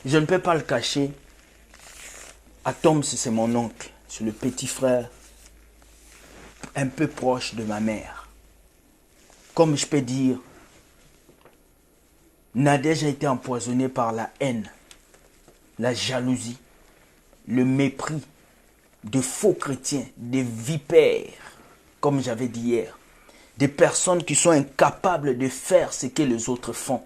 Je ne peux pas le cacher. Atoms, c'est mon oncle. C'est le petit frère un peu proche de ma mère. Comme je peux dire, Nadège a été empoisonnée par la haine, la jalousie, le mépris de faux chrétiens, des vipères, comme j'avais dit hier. Des personnes qui sont incapables de faire ce que les autres font.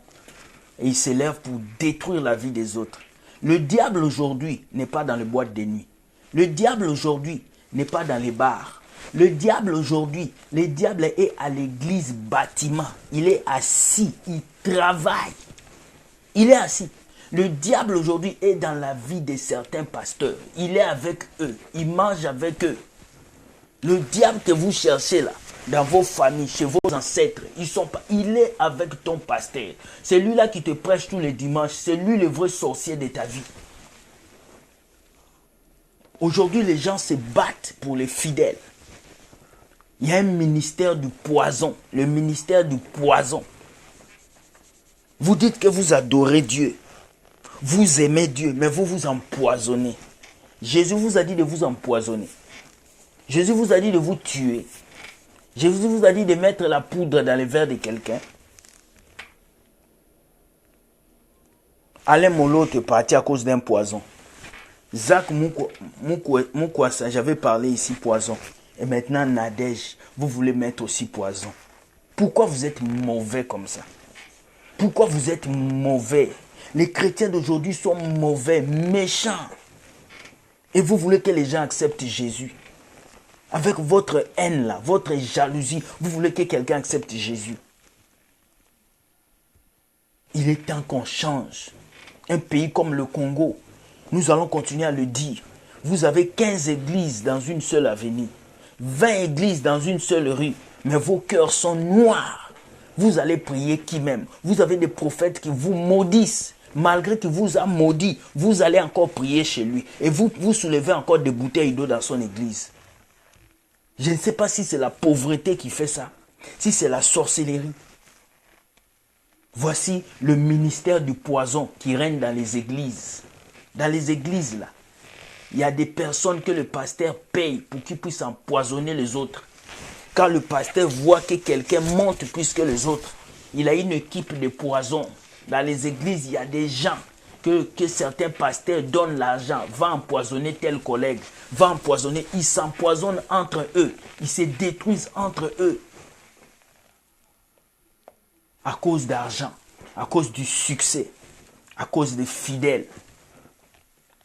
Et ils s'élèvent pour détruire la vie des autres. Le diable aujourd'hui n'est pas dans les boîtes de nuit. Le diable aujourd'hui n'est pas dans les bars. Le diable aujourd'hui, le diable est à l'église bâtiment. Il est assis, il travaille. Il est assis. Le diable aujourd'hui est dans la vie de certains pasteurs. Il est avec eux, il mange avec eux. Le diable que vous cherchez là, dans vos familles, chez vos ancêtres, il est avec ton pasteur. C'est lui là qui te prêche tous les dimanches. C'est lui le vrai sorcier de ta vie. Aujourd'hui, les gens se battent pour les fidèles. Il y a un ministère du poison. Le ministère du poison. Vous dites que vous adorez Dieu. Vous aimez Dieu, mais vous vous empoisonnez. Jésus vous a dit de vous empoisonner. Jésus vous a dit de vous tuer. Jésus vous a dit de mettre la poudre dans le verre de quelqu'un. Alain Molo est parti à cause d'un poison. Zach Moukwassa, j'avais parlé ici poison. Et maintenant Nadège, vous voulez mettre aussi poison. Pourquoi vous êtes mauvais comme ça? Pourquoi vous êtes mauvais? Les chrétiens d'aujourd'hui sont mauvais, méchants. Et vous voulez que les gens acceptent Jésus. Avec votre haine là, votre jalousie, vous voulez que quelqu'un accepte Jésus. Il est temps qu'on change. Un pays comme le Congo, nous allons continuer à le dire. Vous avez 15 églises dans une seule avenue, 20 églises dans une seule rue, mais vos cœurs sont noirs. Vous allez prier qui même? Vous avez des prophètes qui vous maudissent. Malgré qu'il vous a maudit, vous allez encore prier chez lui. Et vous soulevez encore des bouteilles d'eau dans son église. Je ne sais pas si c'est la pauvreté qui fait ça, si c'est la sorcellerie. Voici le ministère du poison qui règne dans les églises. Dans les églises, là, il y a des personnes que le pasteur paye pour qu'ils puissent empoisonner les autres. Quand le pasteur voit que quelqu'un monte plus que les autres, il a une équipe de poison. Dans les églises, il y a des gens que certains pasteurs donnent l'argent, va empoisonner tel collègue, va empoisonner, ils s'empoisonnent entre eux, ils se détruisent entre eux. À cause d'argent, à cause du succès, à cause des fidèles.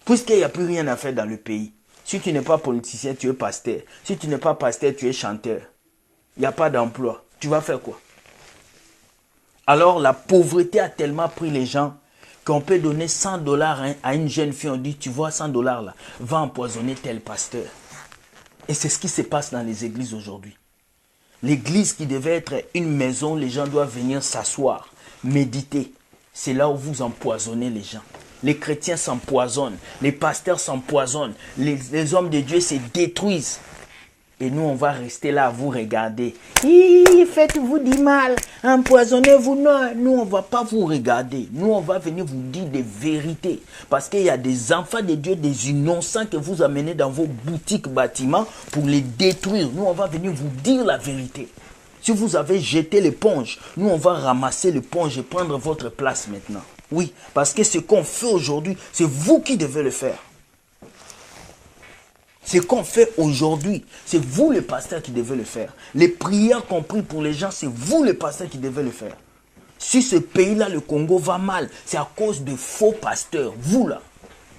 Puisqu'il n'y a plus rien à faire dans le pays. Si tu n'es pas politicien, tu es pasteur. Si tu n'es pas pasteur, tu es chanteur. Il n'y a pas d'emploi. Tu vas faire quoi? Alors la pauvreté a tellement pris les gens qu'on peut donner 100 $ à une jeune fille. On dit, tu vois 100 $ là, va empoisonner tel pasteur. Et c'est ce qui se passe dans les églises aujourd'hui. L'église qui devait être une maison, les gens doivent venir s'asseoir, méditer. C'est là où vous empoisonnez les gens. Les chrétiens s'empoisonnent, les pasteurs s'empoisonnent, les hommes de Dieu se détruisent. Et nous, on va rester là à vous regarder. Faites-vous du mal, empoisonnez-vous. Non, nous, on ne va pas vous regarder. Nous, on va venir vous dire des vérités. Parce qu'il y a des enfants de Dieu, des innocents que vous amenez dans vos boutiques bâtiments pour les détruire. Nous, on va venir vous dire la vérité. Si vous avez jeté l'éponge, nous, on va ramasser l'éponge et prendre votre place maintenant. Oui, parce que ce qu'on fait aujourd'hui, c'est vous qui devez le faire. Ce qu'on fait aujourd'hui, c'est vous les pasteurs qui devez le faire. Les prières qu'on prie pour les gens, c'est vous les pasteurs qui devez le faire. Si ce pays-là, le Congo, va mal, c'est à cause de faux pasteurs. Vous là,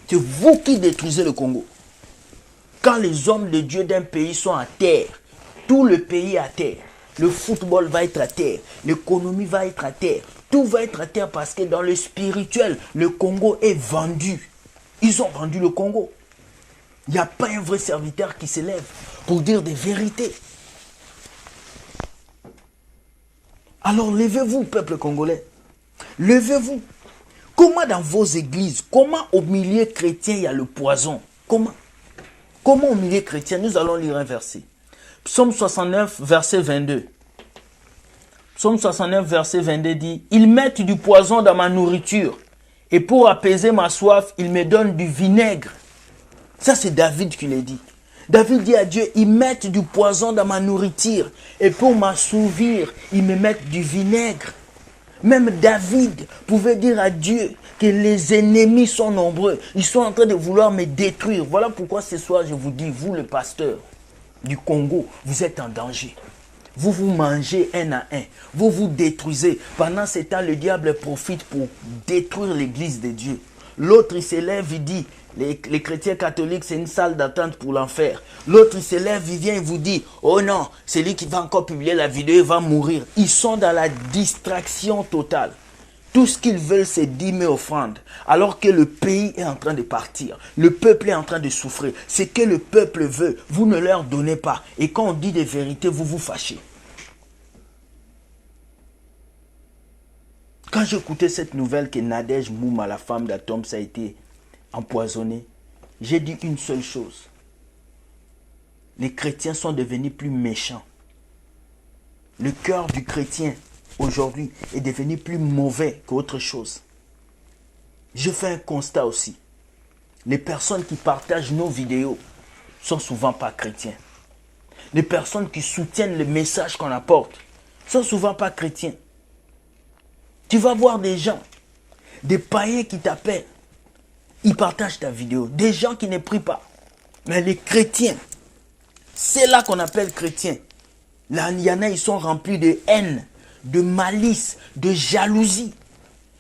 c'est vous qui détruisez le Congo. Quand les hommes de Dieu d'un pays sont à terre, tout le pays est à terre. Le football va être à terre, l'économie va être à terre. Tout va être à terre parce que dans le spirituel, le Congo est vendu. Ils ont vendu le Congo. Il n'y a pas un vrai serviteur qui s'élève pour dire des vérités. Alors levez-vous, peuple congolais. Levez-vous. Comment dans vos églises, comment au milieu chrétien il y a le poison? Comment au milieu chrétien? Nous allons lire un verset. Psaume 69, verset 22. Psaume 69, verset 22 dit, « Ils mettent du poison dans ma nourriture Et pour apaiser ma soif, il me donne du vinaigre. Ça, c'est David qui l'a dit. David dit à Dieu, ils mettent du poison dans ma nourriture. Et pour m'assouvir, ils me mettent du vinaigre. Même David pouvait dire à Dieu que les ennemis sont nombreux. Ils sont en train de vouloir me détruire. Voilà pourquoi ce soir, je vous dis, vous le pasteur du Congo, vous êtes en danger. Vous vous mangez un à un. Vous vous détruisez. Pendant ce temps, le diable profite pour détruire l'église de Dieu. L'autre, il s'élève, il dit, les chrétiens catholiques, c'est une salle d'attente pour l'enfer. L'autre, il s'élève, il vient, il vous dit, oh non, c'est lui qui va encore publier la vidéo, il va mourir. Ils sont dans la distraction totale. Tout ce qu'ils veulent, c'est 10 000 offrandes. Alors que le pays est en train de partir. Le peuple est en train de souffrir. Ce que le peuple veut, vous ne leur donnez pas. Et quand on dit des vérités, vous vous fâchez. Quand j'écoutais cette nouvelle que Nadège Mouma, la femme d'Atom, ça a été empoisonnée, j'ai dit une seule chose. Les chrétiens sont devenus plus méchants. Le cœur du chrétien, aujourd'hui, est devenu plus mauvais qu'autre chose. Je fais un constat aussi. Les personnes qui partagent nos vidéos sont souvent pas chrétiens. Les personnes qui soutiennent le message qu'on apporte sont souvent pas chrétiens. Tu vas voir des gens, des païens qui t'appellent. Ils partagent ta vidéo. Des gens qui ne prient pas. Mais les chrétiens, c'est là qu'on appelle chrétiens. Là, il y en a, ils sont remplis de haine, de malice, de jalousie.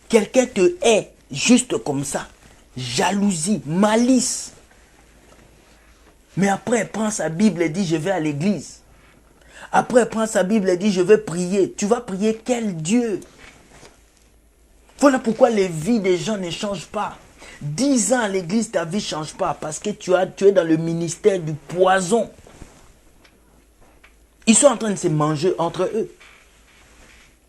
Quelqu'un te hait juste comme ça. Jalousie, malice. Mais après, elle prend sa Bible et dit, je vais à l'église. Après, elle prend sa Bible et dit, je vais prier. Tu vas prier quel Dieu? Voilà pourquoi les vies des gens ne changent pas. 10 ans à l'église, ta vie ne change pas parce que tu es dans le ministère du poison. Ils sont en train de se manger entre eux.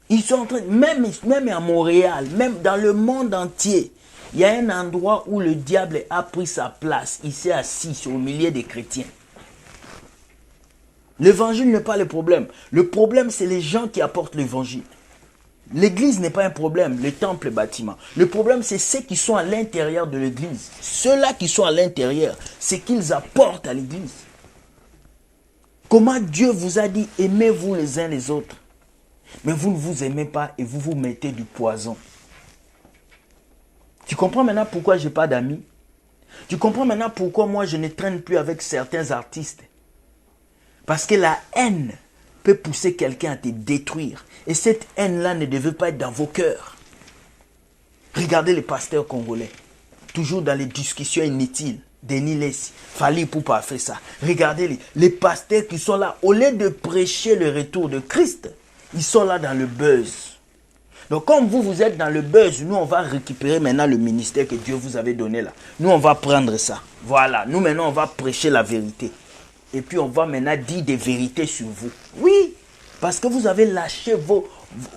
Ils sont en train, même à Montréal, même dans le monde entier, il y a un endroit où le diable a pris sa place. Il s'est assis au milieu des chrétiens. L'évangile n'est pas le problème. Le problème, c'est les gens qui apportent l'évangile. L'église n'est pas un problème, le temple, le bâtiment. Le problème, c'est ceux qui sont à l'intérieur de l'église. Ceux-là qui sont à l'intérieur, c'est qu'ils apportent à l'église. Comment Dieu vous a dit, aimez-vous les uns les autres. Mais vous ne vous aimez pas et vous vous mettez du poison. Tu comprends maintenant pourquoi je n'ai pas d'amis? Tu comprends maintenant pourquoi moi je ne traîne plus avec certains artistes? Parce que la haine peut pousser quelqu'un à te détruire. Et cette haine-là ne devait pas être dans vos cœurs. Regardez les pasteurs congolais. Toujours dans les discussions inutiles. Denis Lessi, Fali Poupa a fait ça. Regardez les pasteurs qui sont là. Au lieu de prêcher le retour de Christ, ils sont là dans le buzz. Donc comme vous êtes dans le buzz, nous on va récupérer maintenant le ministère que Dieu vous avait donné là. Nous on va prendre ça. Voilà, nous maintenant on va prêcher la vérité. Et puis on va maintenant dire des vérités sur vous. Oui, parce que vous avez lâché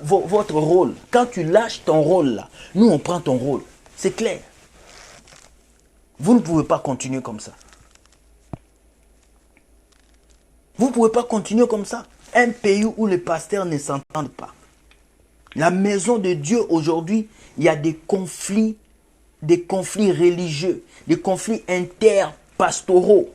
votre rôle. Quand tu lâches ton rôle là, nous on prend ton rôle. C'est clair. Vous ne pouvez pas continuer comme ça. Vous ne pouvez pas continuer comme ça. Un pays où les pasteurs ne s'entendent pas. La maison de Dieu aujourd'hui, il y a des conflits religieux, des conflits interpastoraux.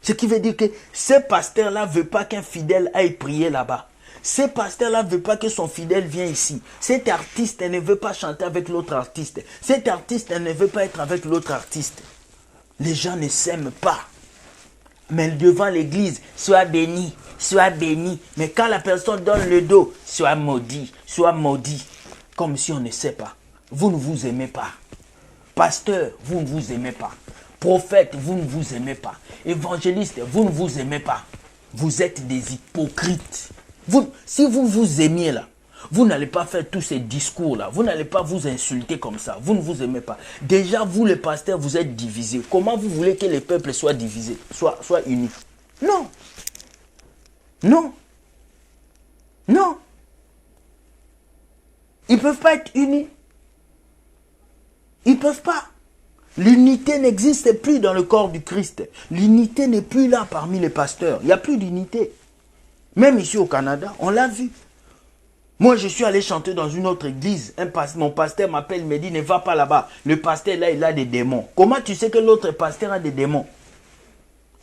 Ce qui veut dire que ce pasteur-là ne veut pas qu'un fidèle aille prier là-bas. Ce pasteur-là ne veut pas que son fidèle vienne ici. Cet artiste ne veut pas chanter avec l'autre artiste. Cet artiste ne veut pas être avec l'autre artiste. Les gens ne s'aiment pas. Mais devant l'église, sois béni, sois béni. Mais quand la personne donne le dos, sois maudit, sois maudit. Comme si on ne sait pas. Vous ne vous aimez pas. Pasteur, vous ne vous aimez pas. Prophète, vous ne vous aimez pas. Évangéliste, vous ne vous aimez pas. Vous êtes des hypocrites. Si vous vous aimiez là, vous n'allez pas faire tous ces discours là. Vous n'allez pas vous insulter comme ça. Vous ne vous aimez pas. Déjà, vous les pasteurs, vous êtes divisés. Comment vous voulez que les peuples soient divisés, soient unis? Non. Non. Non. Ils ne peuvent pas être unis. Ils ne peuvent pas. L'unité n'existe plus dans le corps du Christ. L'unité n'est plus là parmi les pasteurs. Il n'y a plus d'unité. Même ici au Canada, on l'a vu. Moi, je suis allé chanter dans une autre église. Mon pasteur m'appelle, me dit, ne va pas là-bas. Le pasteur, là, il a des démons. Comment tu sais que l'autre pasteur a des démons?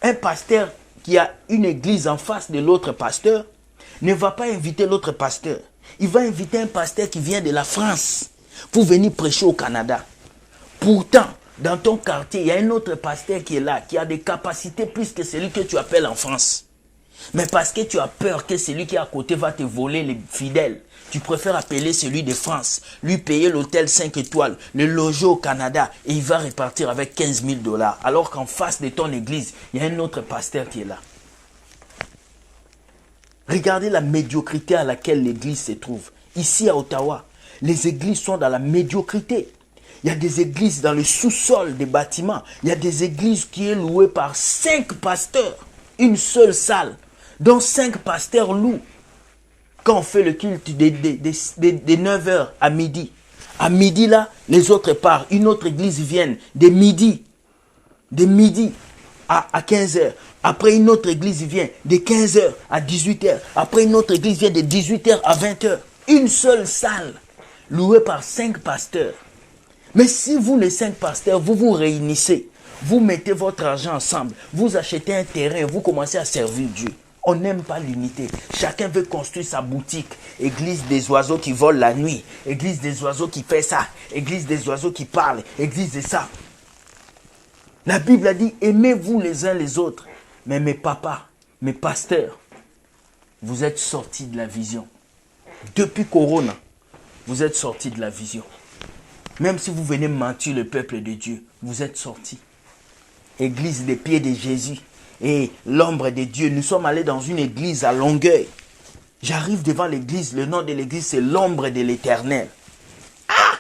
Un pasteur qui a une église en face de l'autre pasteur ne va pas inviter l'autre pasteur. Il va inviter un pasteur qui vient de la France pour venir prêcher au Canada. Pourtant, dans ton quartier, il y a un autre pasteur qui est là, qui a des capacités plus que celui que tu appelles en France. Mais parce que tu as peur que celui qui est à côté va te voler les fidèles, tu préfères appeler celui de France, lui payer l'hôtel 5 étoiles, le loger au Canada et il va repartir avec 15 000 $. Alors qu'en face de ton église, il y a un autre pasteur qui est là. Regardez la médiocrité à laquelle l'église se trouve. Ici à Ottawa, les églises sont dans la médiocrité. Il y a des églises dans le sous-sol des bâtiments. Il y a des églises qui sont louées par 5 pasteurs. Une seule salle, dont 5 pasteurs louent. Quand on fait le culte de 9h à midi. À midi là, les autres partent. Une autre église vient de midi à 15h. Après une autre église vient de 15h à 18h. Après une autre église vient de 18h à 20h. Une seule salle louée par 5 pasteurs. Mais si vous, les 5 pasteurs, vous vous réunissez, vous mettez votre argent ensemble, vous achetez un terrain, vous commencez à servir Dieu. On n'aime pas l'unité. Chacun veut construire sa boutique. Église des oiseaux qui volent la nuit. Église des oiseaux qui fait ça. Église des oiseaux qui parlent. Église de ça. La Bible a dit, aimez-vous les uns les autres. Mais mes papas, mes pasteurs, vous êtes sortis de la vision. Depuis Corona, vous êtes sortis de la vision. Même si vous venez mentir le peuple de Dieu, vous êtes sortis. Église des pieds de Jésus et l'ombre de Dieu. Nous sommes allés dans une église à Longueuil. J'arrive devant l'église, le nom de l'église c'est l'ombre de l'Éternel. Ah!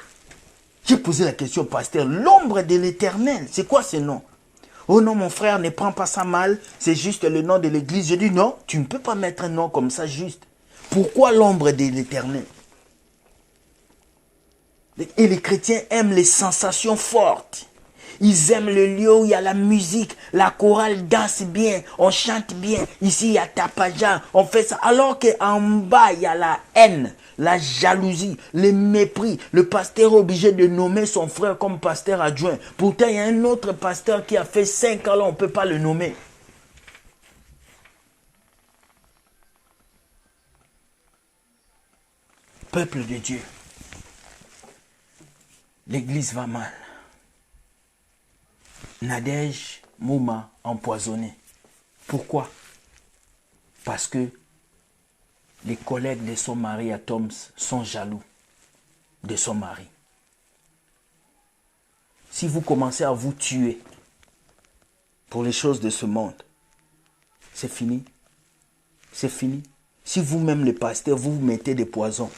J'ai posé la question au pasteur, l'ombre de l'Éternel, c'est quoi ce nom? Oh non mon frère, ne prends pas ça mal, c'est juste le nom de l'église. Je dis non, tu ne peux pas mettre un nom comme ça juste. Pourquoi l'ombre de l'Éternel? Et les chrétiens aiment les sensations fortes. Ils aiment le lieu où il y a la musique, la chorale danse bien, on chante bien. Ici, il y a tapaja, on fait ça. Alors qu'en bas, il y a la haine, la jalousie, le mépris. Le pasteur est obligé de nommer son frère comme pasteur adjoint. Pourtant, il y a un autre pasteur qui a fait 5 ans, là, on ne peut pas le nommer. Peuple de Dieu, l'église va mal. Nadège Mouma empoisonné. Pourquoi? Parce que les collègues de son mari à Toms sont jaloux de son mari. Si vous commencez à vous tuer pour les choses de ce monde, c'est fini. C'est fini. Si vous-même, les pasteurs, vous mettez des poisons,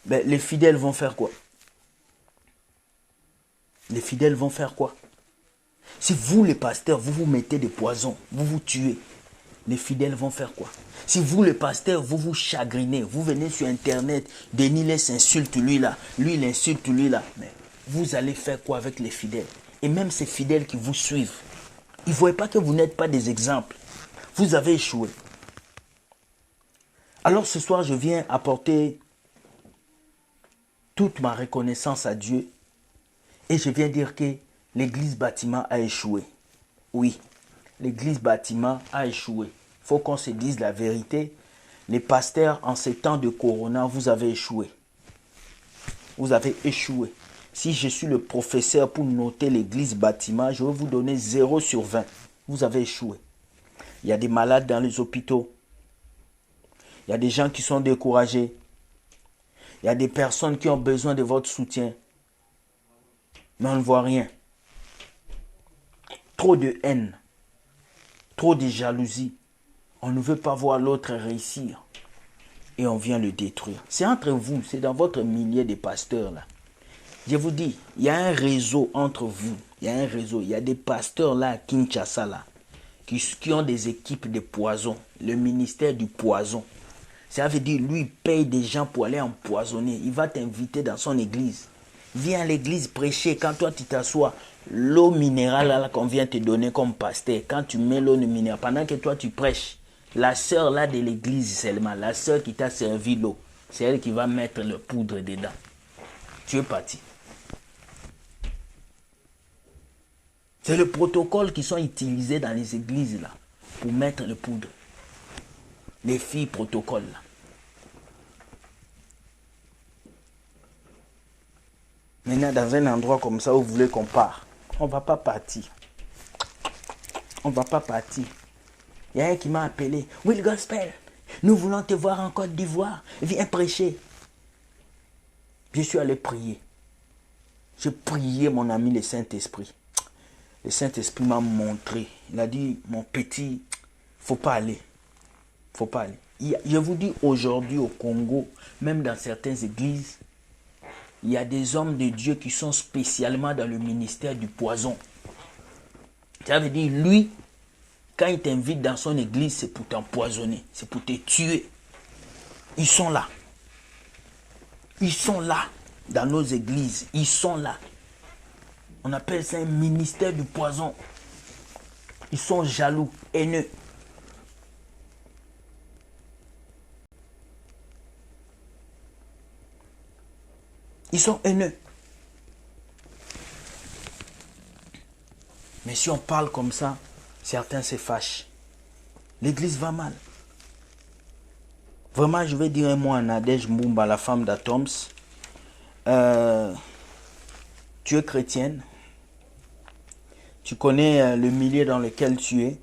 ben, les fidèles vont faire quoi? Les fidèles vont faire quoi? Si vous, les pasteurs, vous vous mettez des poisons, vous vous tuez, les fidèles vont faire quoi? Si vous, les pasteurs, vous vous chagrinez, vous venez sur Internet, Denis laisse insulte lui là, lui il insulte lui là, mais vous allez faire quoi avec les fidèles? Et même ces fidèles qui vous suivent, ils ne voient pas que vous n'êtes pas des exemples. Vous avez échoué. Alors ce soir, je viens apporter toute ma reconnaissance à Dieu et je viens dire que l'église bâtiment a échoué. Oui, l'église bâtiment a échoué. Il faut qu'on se dise la vérité. Les pasteurs, en ces temps de corona, vous avez échoué. Vous avez échoué. Si je suis le professeur pour noter l'église bâtiment, je vais vous donner 0 sur 20. Vous avez échoué. Il y a des malades dans les hôpitaux. Il y a des gens qui sont découragés. Il y a des personnes qui ont besoin de votre soutien. Mais on ne voit rien. Trop de haine, trop de jalousie. On ne veut pas voir l'autre réussir et on vient le détruire. C'est entre vous, c'est dans votre millier de pasteurs là. Je vous dis, il y a un réseau entre vous. Il y a un réseau. Il y a des pasteurs là à Kinshasa là qui ont des équipes de poison. Le ministère du poison. Ça veut dire, lui, il paye des gens pour aller empoisonner. Il va t'inviter dans son église. Viens à l'église prêcher. Quand toi, tu t'assois, l'eau minérale là qu'on vient te donner comme pasteur, quand tu mets l'eau minérale, pendant que toi, tu prêches, la sœur là de l'église seulement, la sœur qui t'a servi l'eau, c'est elle qui va mettre le poudre dedans. Tu es parti. C'est le protocole qui sont utilisés dans les églises là, pour mettre le poudre. Les filles protocole là. Maintenant, dans un endroit comme ça où vous voulez qu'on parte, on ne va pas partir. On ne va pas partir. Il y a un qui m'a appelé. Will Gospel, nous voulons te voir en Côte d'Ivoire. Viens prêcher. Je suis allé prier. J'ai prié mon ami le Saint-Esprit. Le Saint-Esprit m'a montré. Il a dit, mon petit, faut pas aller. Faut pas aller. Je vous dis aujourd'hui au Congo, même dans certaines églises, il y a des hommes de Dieu qui sont spécialement dans le ministère du poison. Ça veut dire, lui, quand il t'invite dans son église, c'est pour t'empoisonner, c'est pour te tuer. Ils sont là. Ils sont là, dans nos églises. Ils sont là. On appelle ça un ministère du poison. Ils sont jaloux, haineux. Ils sont haineux. Mais si on parle comme ça, certains se fâchent. L'église va mal. Vraiment, je vais dire un mot à Nadège Mbumba, la femme d'Atoms. Tu es chrétienne. Tu connais le milieu dans lequel tu es.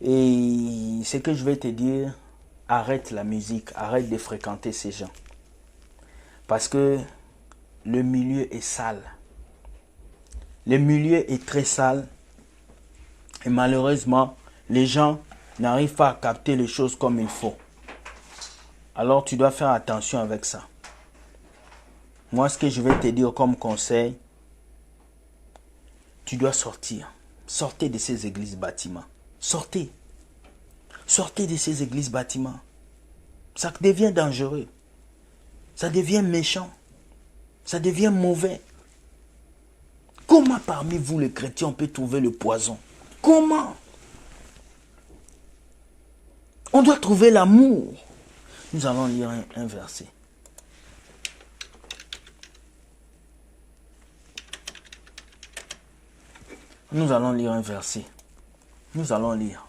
Et ce que je vais te dire, arrête la musique, arrête de fréquenter ces gens. Parce que le milieu est sale. Le milieu est très sale. Et malheureusement, les gens n'arrivent pas à capter les choses comme il faut. Alors tu dois faire attention avec ça. Moi, ce que je vais te dire comme conseil, tu dois sortir. Sortez de ces églises bâtiments. Sortez. Sortez de ces églises bâtiments. Ça devient dangereux. Ça devient méchant. Ça devient mauvais. Comment parmi vous les chrétiens on peut trouver le poison? Comment? On doit trouver l'amour. Nous allons lire un verset. Nous allons lire un verset. Nous allons lire.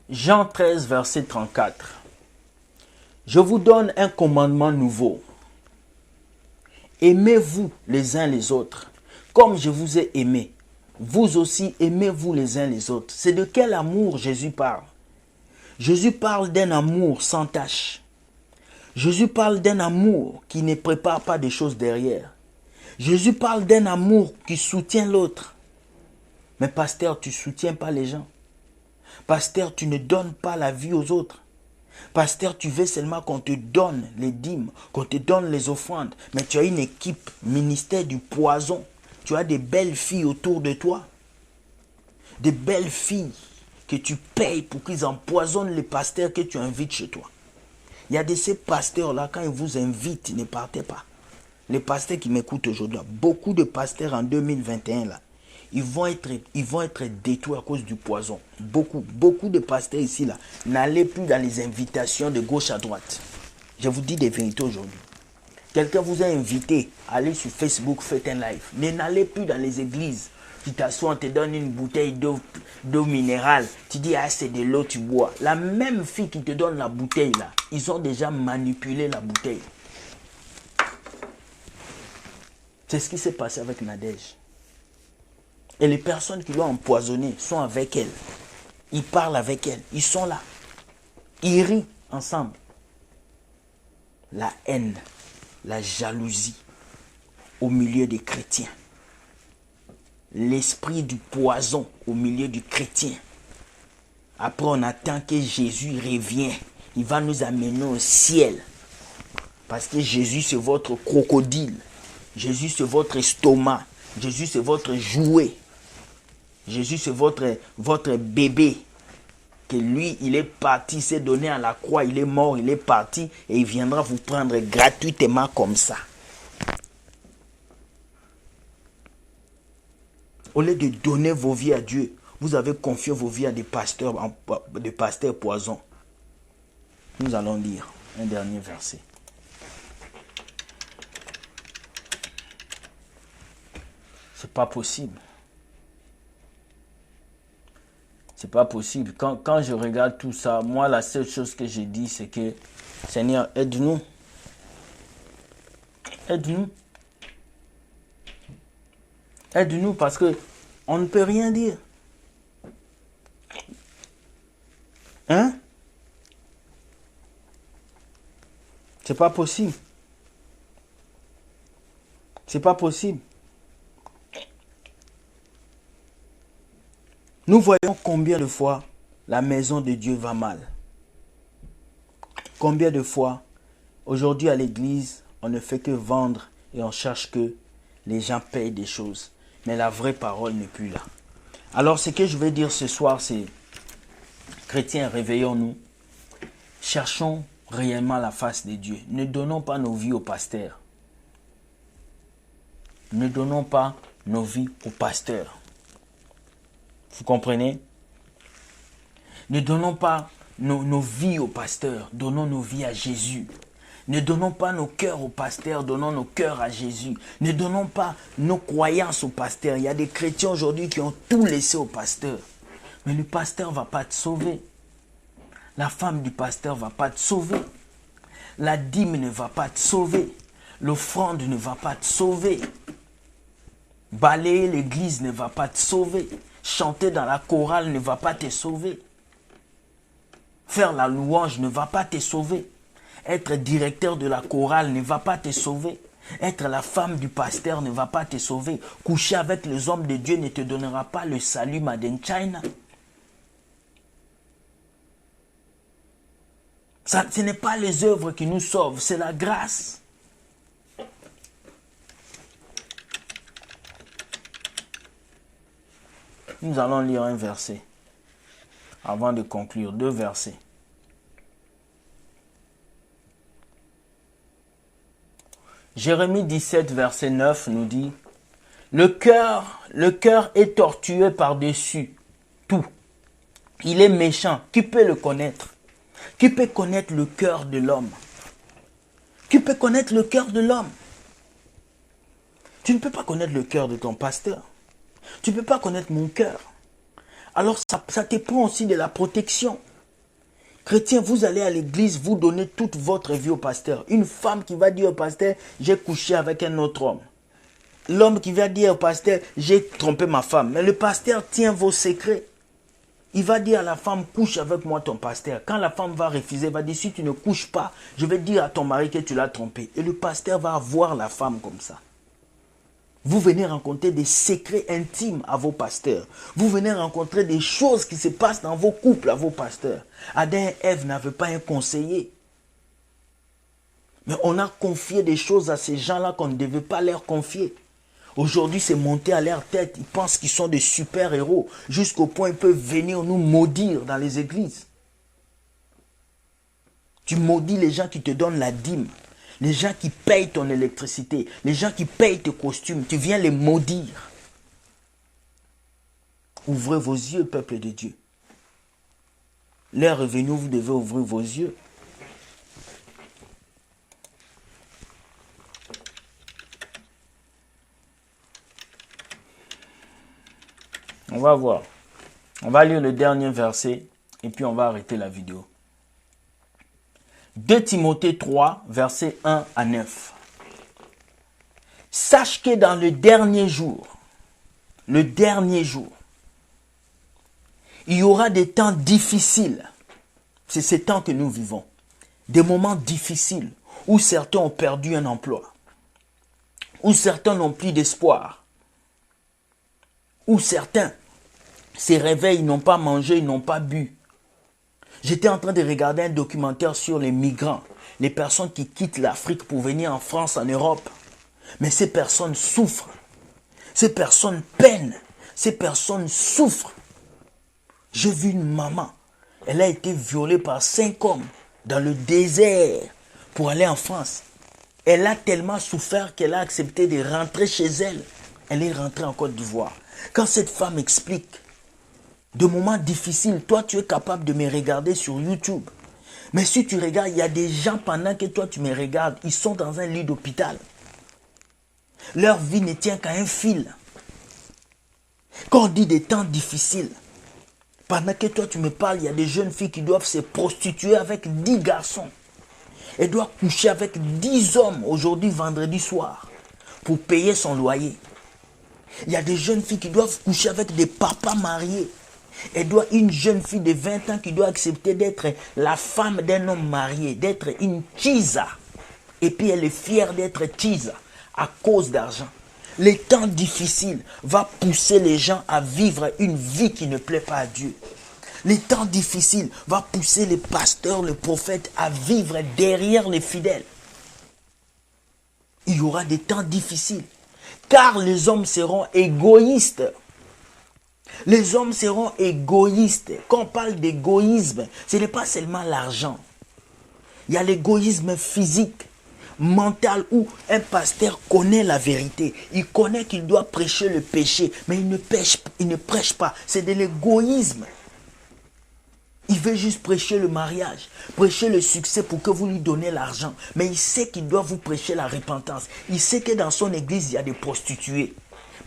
Jean 13, verset 34. Je vous donne un commandement nouveau. Aimez-vous les uns les autres, comme je vous ai aimé. Vous aussi aimez-vous les uns les autres. C'est de quel amour Jésus parle? Jésus parle d'un amour sans tache. Jésus parle d'un amour qui ne prépare pas des choses derrière. Jésus parle d'un amour qui soutient l'autre. Mais pasteur, tu ne soutiens pas les gens. Pasteur, tu ne donnes pas la vie aux autres. Pasteur, tu veux seulement qu'on te donne les dîmes, qu'on te donne les offrandes. Mais tu as une équipe, ministère du poison. Tu as des belles filles autour de toi. Des belles filles que tu payes pour qu'ils empoisonnent les pasteurs que tu invites chez toi. Il y a de ces pasteurs-là, quand ils vous invitent, ne partez pas. Les pasteurs qui m'écoutent aujourd'hui, beaucoup de pasteurs en 2021, là, ils vont être détruits à cause du poison. Beaucoup de pasteurs ici, là, n'allez plus dans les invitations de gauche à droite. Je vous dis des vérités aujourd'hui. Quelqu'un vous a invité à aller sur Facebook, faites un live. Mais n'allez plus dans les églises. Tu t'assois, on te donne une bouteille d'eau minérale. Tu dis, ah, c'est de l'eau, tu bois. La même fille qui te donne la bouteille, là, ils ont déjà manipulé la bouteille. C'est ce qui s'est passé avec Nadège. Et les personnes qui l'ont empoisonnée sont avec elle. Ils parlent avec elle. Ils sont là. Ils rient ensemble. La haine, la jalousie au milieu des chrétiens. L'esprit du poison au milieu du chrétien. Après, on attend que Jésus revienne. Il va nous amener au ciel. Parce que Jésus, c'est votre crocodile. Jésus, c'est votre estomac. Jésus, c'est votre jouet. Jésus, c'est votre bébé. Que lui, il est parti, il s'est donné à la croix, il est mort, il est parti et il viendra vous prendre gratuitement comme ça. Au lieu de donner vos vies à Dieu, Vous avez confié vos vies à des pasteurs poisons. Nous allons lire un dernier verset. C'est pas possible. C'est pas possible. Quand je regarde tout ça, moi, la seule chose que j'ai dit, c'est que, Seigneur, aide-nous. Aide-nous. Aide-nous parce que on ne peut rien dire. Hein? C'est pas possible. C'est pas possible. Nous voyons combien de fois la maison de Dieu va mal. Combien de fois, aujourd'hui à l'église, on ne fait que vendre et on cherche que les gens payent des choses. Mais la vraie parole n'est plus là. Alors ce que je vais dire ce soir, c'est, chrétiens, réveillons-nous. Cherchons réellement la face de Dieu. Ne donnons pas nos vies aux pasteurs. Ne donnons pas nos vies aux pasteurs. Vous comprenez? Ne donnons pas nos vies aux pasteurs, donnons nos vies à Jésus. Ne donnons pas nos cœurs aux pasteurs, donnons nos cœurs à Jésus. Ne donnons pas nos croyances aux pasteurs. Il y a des chrétiens aujourd'hui qui ont tout laissé au pasteur. Mais le pasteur ne va pas te sauver. La femme du pasteur ne va pas te sauver. La dîme ne va pas te sauver. L'offrande ne va pas te sauver. Balayer l'église ne va pas te sauver. Chanter dans la chorale ne va pas te sauver. Faire la louange ne va pas te sauver. Être directeur de la chorale ne va pas te sauver. Être la femme du pasteur ne va pas te sauver. Coucher avec les hommes de Dieu ne te donnera pas le salut made in China. Ce n'est pas les œuvres qui nous sauvent, c'est la grâce. Nous allons lire un verset avant de conclure. 2 versets. Jérémie 17, verset 9 nous dit, le cœur est tortueux par-dessus tout. Il est méchant. Qui peut le connaître? Qui peut connaître le cœur de l'homme? Qui peut connaître le cœur de l'homme? Tu ne peux pas connaître le cœur de ton pasteur. Tu ne peux pas connaître mon cœur. Alors ça dépend aussi de la protection. Chrétiens, vous allez à l'église, vous donnez toute votre vie au pasteur. Une femme qui va dire au pasteur, j'ai couché avec un autre homme. L'homme qui va dire au pasteur, j'ai trompé ma femme. Mais le pasteur tient vos secrets. Il va dire à la femme, couche avec moi ton pasteur. Quand la femme va refuser, il va dire, si tu ne couches pas, je vais dire à ton mari que tu l'as trompé. Et le pasteur va avoir la femme comme ça. Vous venez rencontrer des secrets intimes à vos pasteurs. Vous venez rencontrer des choses qui se passent dans vos couples à vos pasteurs. Adam et Ève n'avaient pas un conseiller. Mais on a confié des choses à ces gens-là qu'on ne devait pas leur confier. Aujourd'hui, c'est monté à leur tête. Ils pensent qu'ils sont des super-héros. Jusqu'au point ils peuvent venir nous maudire dans les églises. Tu maudis les gens qui te donnent la dîme. Les gens qui payent ton électricité, les gens qui payent tes costumes, tu viens les maudire. Ouvrez vos yeux, peuple de Dieu. L'heure est venue où vous devez ouvrir vos yeux. On va voir. On va lire le dernier verset et puis on va arrêter la vidéo. 2 Timothée 3, versets 1 à 9. Sache que dans le dernier jour, il y aura des temps difficiles. C'est ces temps que nous vivons. Des moments difficiles où certains ont perdu un emploi, où certains n'ont plus d'espoir, où certains se réveillent, ils n'ont pas mangé, ils n'ont pas bu. J'étais en train de regarder un documentaire sur les migrants, les personnes qui quittent l'Afrique pour venir en France, en Europe. Mais ces personnes souffrent, ces personnes peinent, ces personnes souffrent. J'ai vu une maman, elle a été violée par 5 hommes dans le désert pour aller en France. Elle a tellement souffert qu'elle a accepté de rentrer chez elle. Elle est rentrée en Côte d'Ivoire. Quand cette femme explique de moments difficiles, toi tu es capable de me regarder sur YouTube. Mais si tu regardes, il y a des gens pendant que toi tu me regardes, ils sont dans un lit d'hôpital. Leur vie ne tient qu'à un fil. Quand on dit des temps difficiles, pendant que toi tu me parles, il y a des jeunes filles qui doivent se prostituer avec 10 garçons. Elles doivent coucher avec 10 hommes aujourd'hui, vendredi soir, pour payer son loyer. Il y a des jeunes filles qui doivent coucher avec des papas mariés. Une jeune fille de 20 ans qui doit accepter d'être la femme d'un homme marié, d'être une chisa. Et puis elle est fière d'être chisa à cause d'argent. Les temps difficiles vont pousser les gens à vivre une vie qui ne plaît pas à Dieu. Les temps difficiles vont pousser les pasteurs, les prophètes à vivre derrière les fidèles. Il y aura des temps difficiles, car les hommes seront égoïstes. Les hommes seront égoïstes. Quand on parle d'égoïsme, ce n'est pas seulement l'argent. Il y a l'égoïsme physique, mental, où un pasteur connaît la vérité. Il connaît qu'il doit prêcher le péché, mais il ne prêche pas. C'est de l'égoïsme. Il veut juste prêcher le mariage, prêcher le succès pour que vous lui donnez l'argent. Mais il sait qu'il doit vous prêcher la repentance. Il sait que dans son église, il y a des prostituées.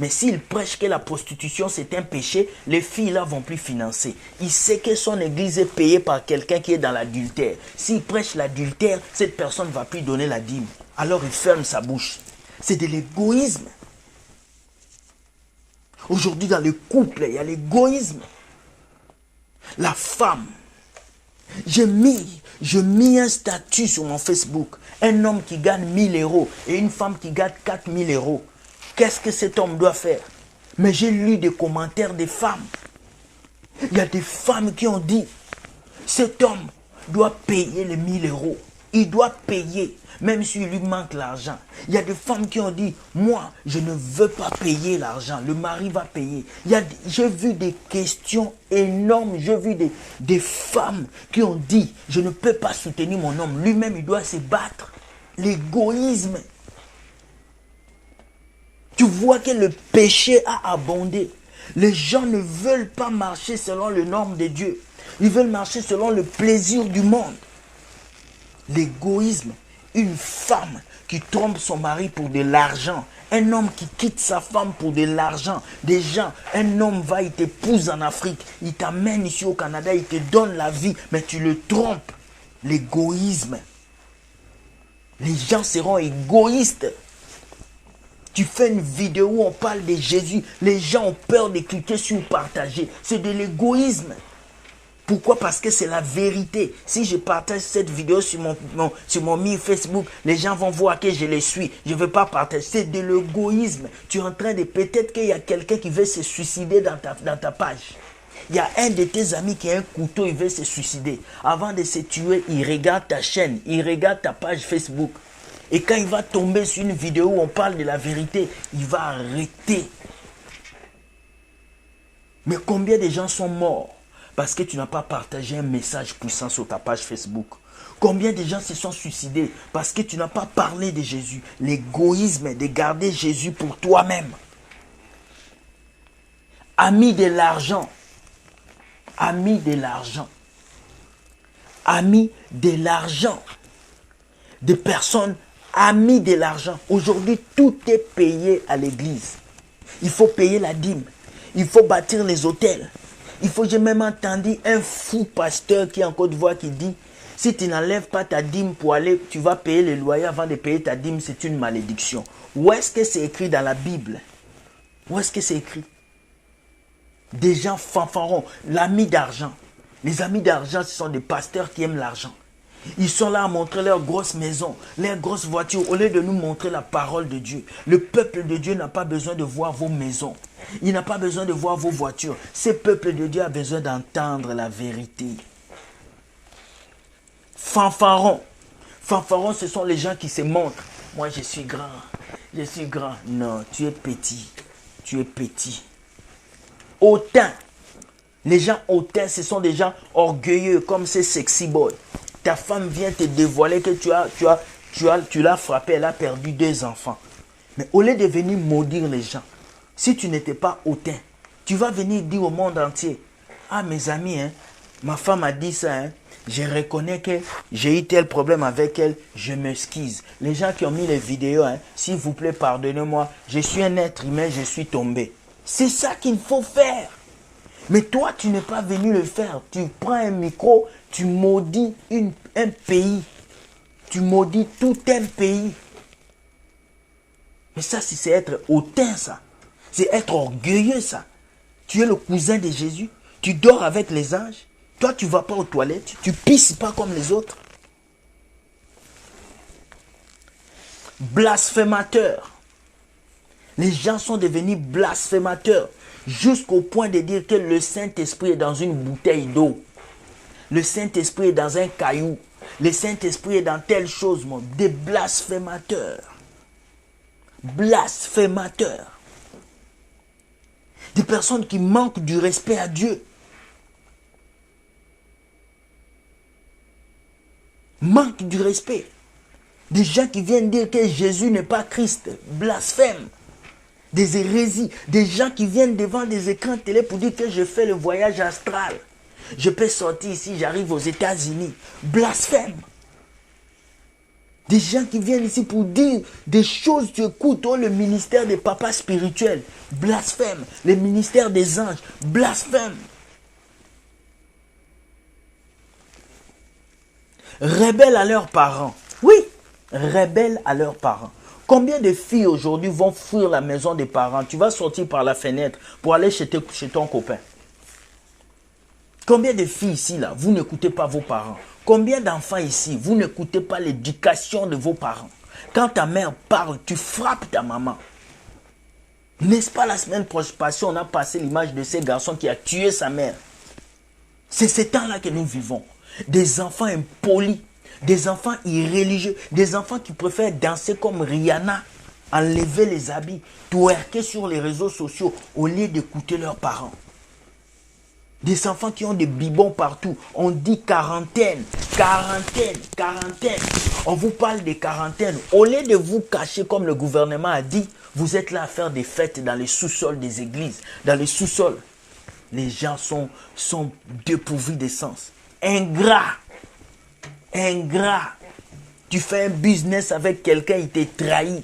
Mais s'il prêche que la prostitution c'est un péché, les filles là vont plus financer. Il sait que son église est payée par quelqu'un qui est dans l'adultère. S'il prêche l'adultère, cette personne ne va plus donner la dîme. Alors il ferme sa bouche. C'est de l'égoïsme. Aujourd'hui dans le couple, il y a l'égoïsme. La femme. J'ai mis un statut sur mon Facebook. Un homme qui gagne 1000 euros et une femme qui gagne 4000 euros. Qu'est-ce que cet homme doit faire? Mais j'ai lu des commentaires des femmes. Il y a des femmes qui ont dit, cet homme doit payer les 1000 euros. Il doit payer, même s'il lui manque l'argent. Il y a des femmes qui ont dit, moi, je ne veux pas payer l'argent. Le mari va payer. J'ai vu des questions énormes. J'ai vu des femmes qui ont dit, je ne peux pas soutenir mon homme. Lui-même, il doit se battre. L'égoïsme. Tu vois que le péché a abondé. Les gens ne veulent pas marcher selon les normes de Dieu. Ils veulent marcher selon le plaisir du monde. L'égoïsme. Une femme qui trompe son mari pour de l'argent. Un homme qui quitte sa femme pour de l'argent. Un homme va, il t'épouse en Afrique. Il t'amène ici au Canada, il te donne la vie. Mais tu le trompes. L'égoïsme. Les gens seront égoïstes. Tu fais une vidéo où on parle de Jésus. Les gens ont peur de cliquer sur partager. C'est de l'égoïsme. Pourquoi? Parce que c'est la vérité. Si je partage cette vidéo sur mon mur Facebook, les gens vont voir que je les suis. Je ne veux pas partager. C'est de l'égoïsme. Tu es en train de... Peut-être qu'il y a quelqu'un qui veut se suicider dans ta page. Il y a un de tes amis qui a un couteau, il veut se suicider. Avant de se tuer, il regarde ta chaîne, il regarde ta page Facebook. Et quand il va tomber sur une vidéo où on parle de la vérité, il va arrêter. Mais combien de gens sont morts parce que tu n'as pas partagé un message puissant sur ta page Facebook? Combien de gens se sont suicidés parce que tu n'as pas parlé de Jésus? L'égoïsme de garder Jésus pour toi-même. Ami de l'argent. Ami de l'argent. Ami de l'argent. Des personnes amis de l'argent. Aujourd'hui, tout est payé à l'église. Il faut payer la dîme. Il faut bâtir les hôtels. J'ai même entendu un fou pasteur qui est en Côte d'Ivoire qui dit, si tu n'enlèves pas ta dîme pour aller, tu vas payer le loyer avant de payer ta dîme, c'est une malédiction. Où est-ce que c'est écrit dans la Bible? Où est-ce que c'est écrit? Des gens fanfarons, l'ami d'argent. Les amis d'argent, ce sont des pasteurs qui aiment l'argent. Ils sont là à montrer leur grosse maison, leurs grosses voitures, au lieu de nous montrer la parole de Dieu. Le peuple de Dieu n'a pas besoin de voir vos maisons. Il n'a pas besoin de voir vos voitures. Ce peuple de Dieu a besoin d'entendre la vérité. Fanfarons. Fanfarons, ce sont les gens qui se montrent. Moi, je suis grand. Je suis grand. Non, tu es petit. Tu es petit. Hautain. Les gens hautains, ce sont des gens orgueilleux, comme ces sexy boys. Ta femme vient te dévoiler que tu l'as frappée, elle a perdu 2 enfants. Mais au lieu de venir maudire les gens, si tu n'étais pas hautain, tu vas venir dire au monde entier, Ah, mes amis, hein, ma femme a dit ça, hein. Je reconnais que j'ai eu tel problème avec elle, je m'excuse. Les gens qui ont mis les vidéos, hein, s'il vous plaît, pardonnez-moi, je suis un être humain, je suis tombé. C'est ça qu'il faut faire. Mais toi, tu n'es pas venu le faire. Tu prends un micro, tu maudis un pays. Tu maudis tout un pays. Mais ça, c'est être hautain, ça. C'est être orgueilleux, ça. Tu es le cousin de Jésus. Tu dors avec les anges. Toi, tu ne vas pas aux toilettes. Tu pisses pas comme les autres. Blasphémateur. Les gens sont devenus blasphémateurs jusqu'au point de dire que le Saint-Esprit est dans une bouteille d'eau. Le Saint-Esprit est dans un caillou. Le Saint-Esprit est dans telle chose, mon. Des blasphémateurs. Blasphémateurs. Des personnes qui manquent du respect à Dieu. Manque du respect. Des gens qui viennent dire que Jésus n'est pas Christ. Blasphème. Des hérésies. Des gens qui viennent devant des écrans télé pour dire que je fais le voyage astral. Je peux sortir ici, j'arrive aux États-Unis. Blasphème. Des gens qui viennent ici pour dire des choses, tu écoutes, oh, le ministère des papas spirituels. Blasphème. Le ministère des anges. Blasphème. Rebelles à leurs parents. Oui, rebelles à leurs parents. Combien de filles aujourd'hui vont fuir la maison des parents? Tu vas sortir par la fenêtre pour aller chez ton copain. Combien de filles ici, là, vous n'écoutez pas vos parents? Combien d'enfants ici, vous n'écoutez pas l'éducation de vos parents? Quand ta mère parle, tu frappes ta maman. N'est-ce pas la semaine passée, on a passé l'image de ce garçon qui a tué sa mère? C'est ce temps-là que nous vivons. Des enfants impolis, des enfants irréligieux, des enfants qui préfèrent danser comme Rihanna, enlever les habits, twerker sur les réseaux sociaux au lieu d'écouter leurs parents. Des enfants qui ont des bibons partout. On dit quarantaine, quarantaine, quarantaine. On vous parle de quarantaine. Au lieu de vous cacher comme le gouvernement a dit, vous êtes là à faire des fêtes dans les sous-sols des églises, dans les sous-sols. Les gens sont dépourvus d'essence. Ingrat. Ingrat. Tu fais un business avec quelqu'un, il t'a trahi.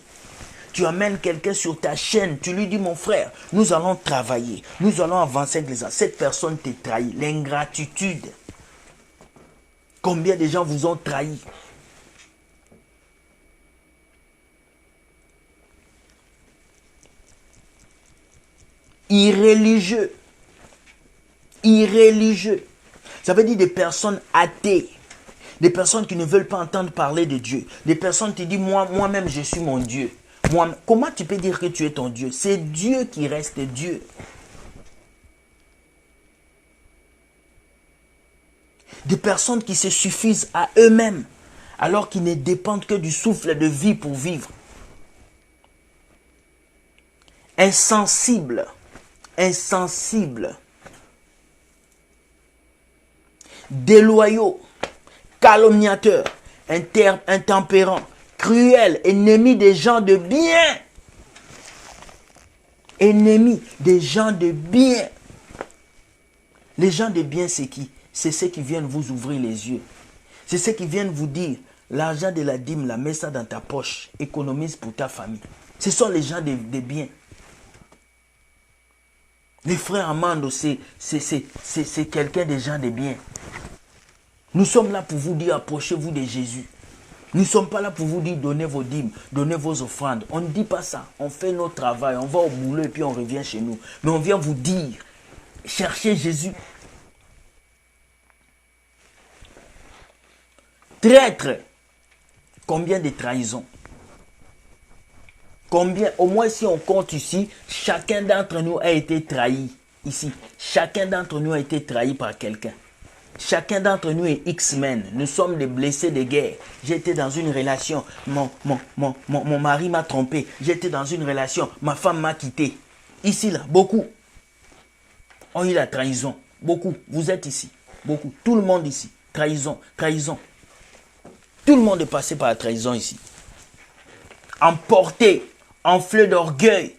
Tu amènes quelqu'un sur ta chaîne, tu lui dis, mon frère, nous allons travailler, nous allons avancer avec les gens. Cette personne t'a trahi. L'ingratitude. Combien de gens vous ont trahi? Irréligieux. Irréligieux. Ça veut dire des personnes athées. Des personnes qui ne veulent pas entendre parler de Dieu. Des personnes qui disent, moi-même, je suis mon Dieu. Comment tu peux dire que tu es ton Dieu? C'est Dieu qui reste Dieu. Des personnes qui se suffisent à eux-mêmes, alors qu'ils ne dépendent que du souffle de vie pour vivre. Insensibles. Insensibles. Déloyaux. Calomniateurs. Intempérants. Cruels, ennemis des gens de bien. Ennemis des gens de bien. Les gens de bien, c'est qui? C'est ceux qui viennent vous ouvrir les yeux. C'est ceux qui viennent vous dire, l'argent de la dîme, mets ça dans ta poche, économise pour ta famille. Ce sont les gens de bien. Les frères Amando, c'est quelqu'un des gens de bien. Nous sommes là pour vous dire, approchez-vous de Jésus. Nous ne sommes pas là pour vous dire, donnez vos dîmes, donnez vos offrandes. On ne dit pas ça. On fait notre travail, on va au boulot et puis on revient chez nous. Mais on vient vous dire, cherchez Jésus. Traître. Combien de trahisons? Combien, au moins si on compte ici, chacun d'entre nous a été trahi. Ici, chacun d'entre nous a été trahi par quelqu'un. Chacun d'entre nous est X-Men. Nous sommes des blessés de guerre. J'étais dans une relation. Mon mari m'a trompé. J'étais dans une relation. Ma femme m'a quitté. Ici, là, beaucoup ont eu la trahison. Beaucoup. Vous êtes ici. Beaucoup. Tout le monde ici. Trahison. Trahison. Tout le monde est passé par la trahison ici. Emporté. Enflé d'orgueil.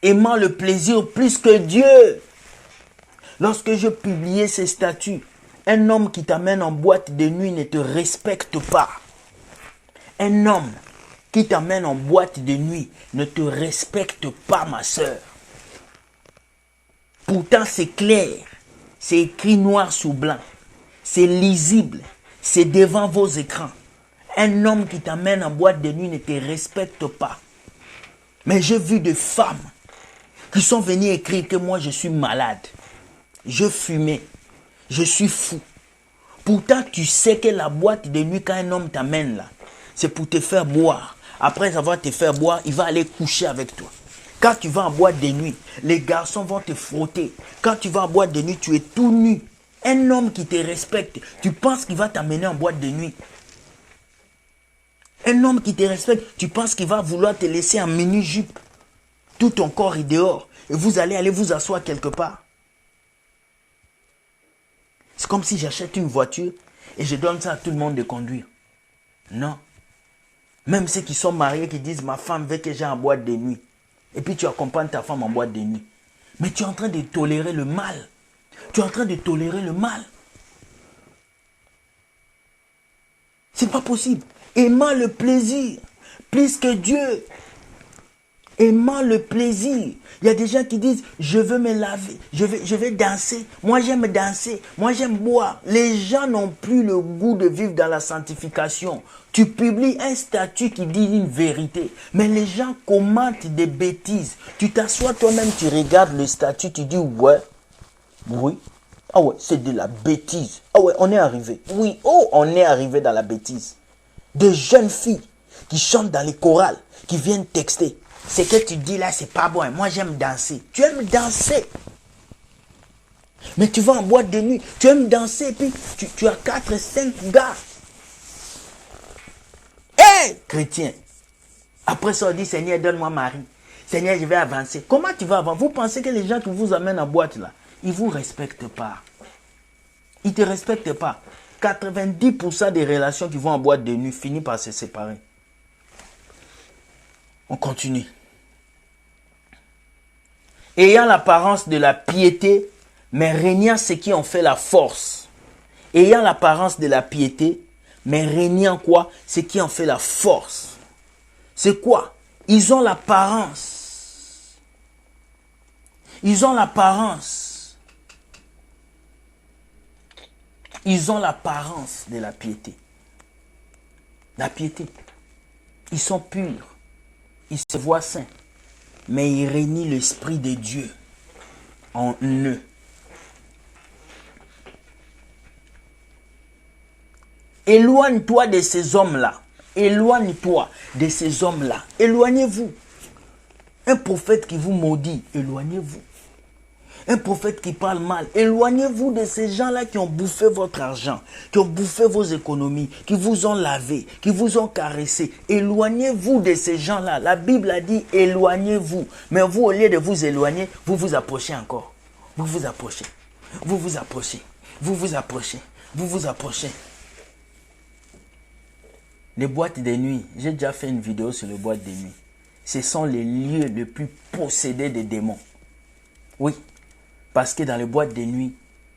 Aimant le plaisir plus que Dieu. Lorsque je publiais ces statuts, un homme qui t'amène en boîte de nuit ne te respecte pas. Un homme qui t'amène en boîte de nuit ne te respecte pas, ma soeur. Pourtant, c'est clair. C'est écrit noir sur blanc. C'est lisible. C'est devant vos écrans. Un homme qui t'amène en boîte de nuit ne te respecte pas. Mais j'ai vu des femmes qui sont venues écrire que moi je suis malade. Je fumais. Je suis fou. Pourtant, tu sais que la boîte de nuit, quand un homme t'amène là, c'est pour te faire boire. Après avoir te fait boire, il va aller coucher avec toi. Quand tu vas en boîte de nuit, les garçons vont te frotter. Quand tu vas en boîte de nuit, tu es tout nu. Un homme qui te respecte, tu penses qu'il va t'amener en boîte de nuit. Un homme qui te respecte, tu penses qu'il va vouloir te laisser en mini-jupe. Tout ton corps est dehors. Et vous allez aller vous asseoir quelque part. C'est comme si j'achète une voiture et je donne ça à tout le monde de conduire. Non. Même ceux qui sont mariés qui disent ma femme veut que j'aille en boîte de nuit. Et puis tu accompagnes ta femme en boîte de nuit. Mais tu es en train de tolérer le mal. Tu es en train de tolérer le mal. C'est pas possible. Aimant le plaisir plus que Dieu. Aimant le plaisir. Il y a des gens qui disent je veux me laver, je vais danser. Moi j'aime danser, moi j'aime boire. Les gens n'ont plus le goût de vivre dans la sanctification. Tu publies un statut qui dit une vérité, mais les gens commentent des bêtises. Tu t'assois toi-même, tu regardes le statut, tu dis ouais, oui, ah ouais, c'est de la bêtise. Ah ouais, on est arrivé. Oui, oh, on est arrivé dans la bêtise. Des jeunes filles qui chantent dans les chorales, qui viennent texter. Ce que tu dis là, c'est pas bon. Moi, j'aime danser. Tu aimes danser. Mais tu vas en boîte de nuit. Tu aimes danser et puis tu as 4, 5 gars. Hé, chrétien. Après ça, on dit, Seigneur, donne-moi Marie. Seigneur, je vais avancer. Comment tu vas avancer? Vous pensez que les gens qui vous amènent en boîte là, ils ne vous respectent pas. Ils ne te respectent pas. 90% des relations qui vont en boîte de nuit finissent par se séparer. On continue. Ayant l'apparence de la piété, mais régnant ceux qui ont fait la force. Ayant l'apparence de la piété, mais régnant quoi? Ceux qui ont fait la force. C'est quoi? Ils ont l'apparence. Ils ont l'apparence. Ils ont l'apparence de la piété. La piété. Ils sont purs. Ils se voient saints, mais ils régnent l'Esprit de Dieu en eux. Éloigne-toi de ces hommes-là. Éloigne-toi de ces hommes-là. Éloignez-vous. Un prophète qui vous maudit, éloignez-vous. Un prophète qui parle mal, éloignez-vous de ces gens-là qui ont bouffé votre argent, qui ont bouffé vos économies, qui vous ont lavé, qui vous ont caressé. Éloignez-vous de ces gens-là. La Bible a dit éloignez-vous. Mais vous, au lieu de vous éloigner, vous vous approchez encore. Vous vous approchez. Vous vous approchez. Vous vous approchez. Vous vous approchez. Les boîtes de nuit, j'ai déjà fait une vidéo sur les boîtes de nuit. Ce sont les lieux les plus possédés des démons. Oui. Parce que dans les boîtes de nuit,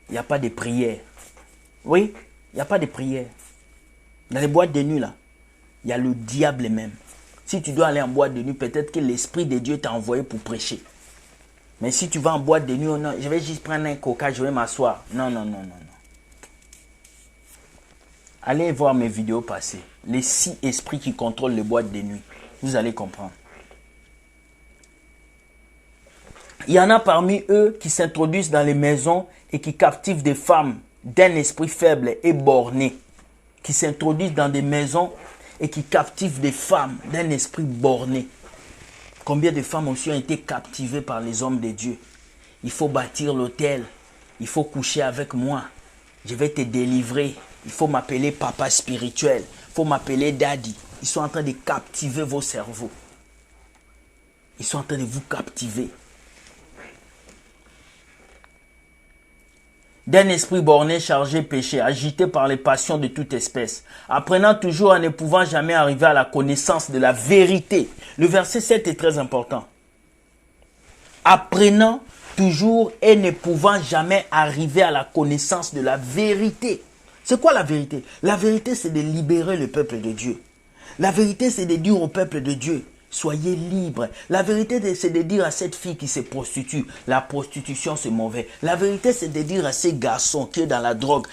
il n'y a pas de prière. Oui, il n'y a pas de prière. Dans les boîtes de nuit, là, il y a le diable même. Si tu dois aller en boîte de nuit, peut-être que l'Esprit de Dieu t'a envoyé pour prêcher. Mais si tu vas en boîte de nuit, oh non, je vais juste prendre un coca, je vais m'asseoir. Non, non, non, non, non. Allez voir mes vidéos passées. Les 6 esprits qui contrôlent les boîtes de nuit. Vous allez comprendre. Il y en a parmi eux qui s'introduisent dans les maisons et qui captivent des femmes d'un esprit faible et borné. Qui s'introduisent dans des maisons et qui captivent des femmes d'un esprit borné. Combien de femmes aussi ont été captivées par les hommes de Dieu? Il faut bâtir l'autel. Il faut coucher avec moi. Je vais te délivrer. Il faut m'appeler papa spirituel. Il faut m'appeler daddy. Ils sont en train de captiver vos cerveaux. Ils sont en train de vous captiver. D'un esprit borné, chargé, péché, agité par les passions de toute espèce, apprenant toujours en ne pouvant jamais arriver à la connaissance de la vérité. Le verset 7 est très important. Apprenant toujours et ne pouvant jamais arriver à la connaissance de la vérité. C'est quoi la vérité? La vérité, c'est de libérer le peuple de Dieu. La vérité, c'est de dire au peuple de Dieu, soyez libres. La vérité, c'est de dire à cette fille qui se prostitue, la prostitution c'est mauvais. La vérité, c'est de dire à ces garçons qui est dans la drogue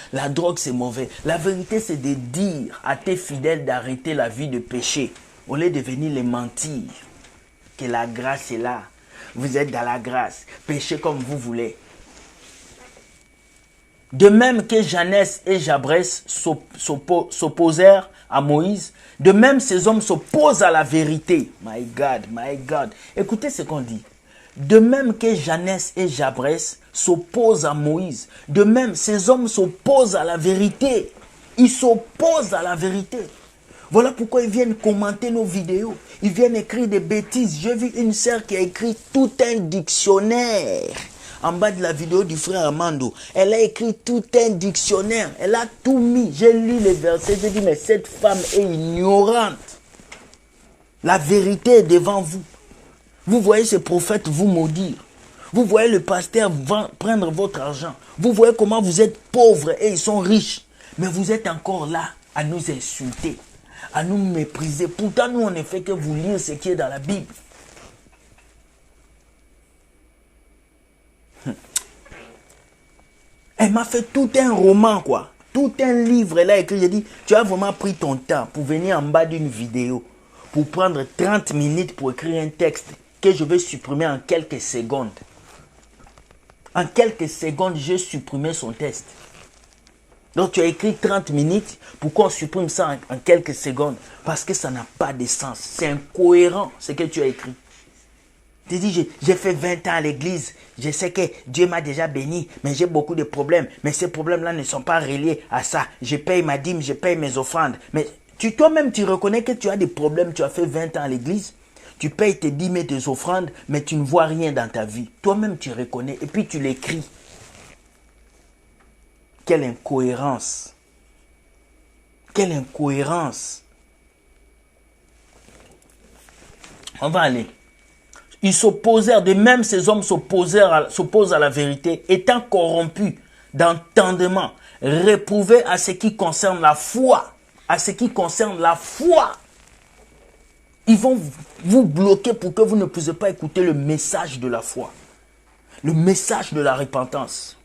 c'est mauvais. La vérité, c'est de dire à tes fidèles d'arrêter la vie de péché, au lieu de venir les mentir, que la grâce est là. Vous êtes dans la grâce, péchez comme vous voulez. De même que Janès et Jabrès s'opposèrent à Moïse, de même ces hommes s'opposent à la vérité. My God, my God. Écoutez ce qu'on dit. De même que Janès et Jabrès s'opposent à Moïse, de même ces hommes s'opposent à la vérité. Ils s'opposent à la vérité. Voilà pourquoi ils viennent commenter nos vidéos. Ils viennent écrire des bêtises. J'ai vu une sœur qui a écrit tout un dictionnaire. En bas de la vidéo du frère Armando, elle a écrit tout un dictionnaire. Elle a tout mis. J'ai lu les versets. J'ai dit, mais cette femme est ignorante. La vérité est devant vous. Vous voyez ce prophète vous maudire. Vous voyez le pasteur prendre votre argent. Vous voyez comment vous êtes pauvres et ils sont riches. Mais vous êtes encore là à nous insulter, à nous mépriser. Pourtant, nous, on ne fait que vous lire ce qui est dans la Bible. Elle m'a fait tout un roman, quoi. Tout un livre, elle a écrit. J'ai dit, tu as vraiment pris ton temps pour venir en bas d'une vidéo, pour prendre 30 minutes pour écrire un texte que je vais supprimer en quelques secondes. En quelques secondes, j'ai supprimé son texte. Donc, tu as écrit 30 minutes pour qu'on supprime ça en quelques secondes. Parce que ça n'a pas de sens. C'est incohérent, ce que tu as écrit. Tu dis, j'ai fait 20 ans à l'église. Je sais que Dieu m'a déjà béni, mais j'ai beaucoup de problèmes. Mais ces problèmes-là ne sont pas reliés à ça. Je paye ma dîme, je paye mes offrandes. Mais toi-même, tu reconnais que tu as des problèmes. Tu as fait 20 ans à l'église. Tu payes tes dîmes et tes offrandes, mais tu ne vois rien dans ta vie. Toi-même, tu reconnais et puis tu l'écris. Quelle incohérence. Quelle incohérence. On va aller. Ils s'opposèrent, de même ces hommes s'opposent à la vérité, étant corrompus d'entendement, réprouvés à ce qui concerne la foi. À ce qui concerne la foi. Ils vont vous bloquer pour que vous ne puissiez pas écouter le message de la foi. Le message de la repentance.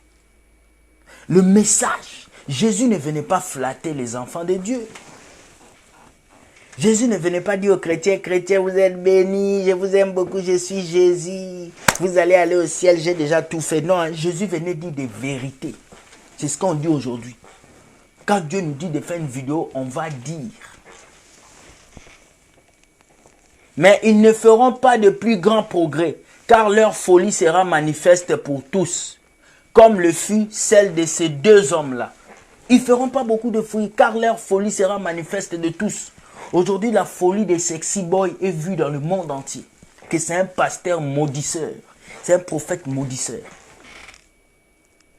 Le message. Jésus ne venait pas flatter les enfants de Dieu. Jésus ne venait pas dire aux chrétiens, chrétiens, vous êtes bénis, je vous aime beaucoup, je suis Jésus. Vous allez aller au ciel, j'ai déjà tout fait. Non, hein, Jésus venait dire des vérités. C'est ce qu'on dit aujourd'hui. Quand Dieu nous dit de faire une vidéo, on va dire. Mais ils ne feront pas de plus grands progrès, car leur folie sera manifeste pour tous, comme le fut celle de ces deux hommes-là. Ils ne feront pas beaucoup de fruits, car leur folie sera manifeste de tous. Aujourd'hui, la folie des sexy boys est vue dans le monde entier. Que c'est un pasteur maudisseur. C'est un prophète maudisseur.